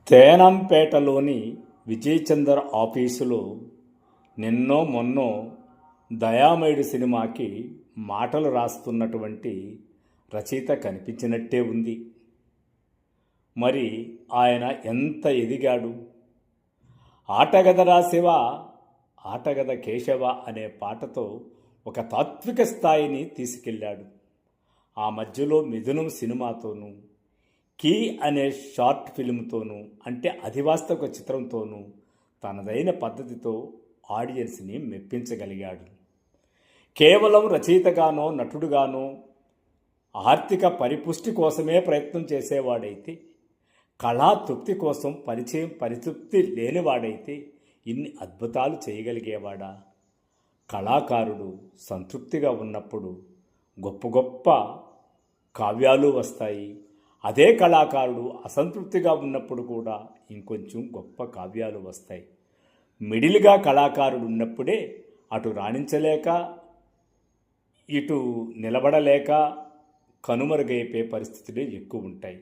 తేనంపేటలోని విజయచందర్ ఆఫీసులో నిన్నో మొన్నో దయామయుడు సినిమాకి మాటలు రాస్తున్నటువంటి రచయిత కనిపించినట్టే ఉంది. మరి ఆయన ఎంత ఎదిగాడు! ఆటగదరా శివ, ఆటగద కేశవ అనే పాటతో ఒక తాత్విక స్థాయిని తీసుకెళ్ళాడు. ఆ మధ్యలో మిథునం సినిమాతోనూ, కీ అనే షార్ట్ ఫిల్మ్తోనూ, అంటే అధివాస్తవ చిత్రంతోనూ తనదైన పద్ధతితో ఆడియన్స్ని మెప్పించగలిగాడు. కేవలం రచయితగానో నటుడుగానో ఆర్థిక పరిపుష్టి కోసమే ప్రయత్నం చేసేవాడైతే, కళా తృప్తి కోసం పరితృప్తి లేనివాడైతే ఇన్ని అద్భుతాలు చేయగలిగేవాడా? కళాకారుడు సంతృప్తిగా ఉన్నప్పుడు గొప్ప గొప్ప కావ్యాలు వస్తాయి. అదే కళాకారుడు అసంతృప్తిగా ఉన్నప్పుడు కూడా ఇంకొంచెం గొప్ప కావ్యాలు వస్తాయి. మిడిల్గా కళాకారుడు ఉన్నప్పుడే అటు రాణించలేక ఇటు నిలబడలేక కనుమరుగైపోయే పరిస్థితులే ఎక్కువ ఉంటాయి.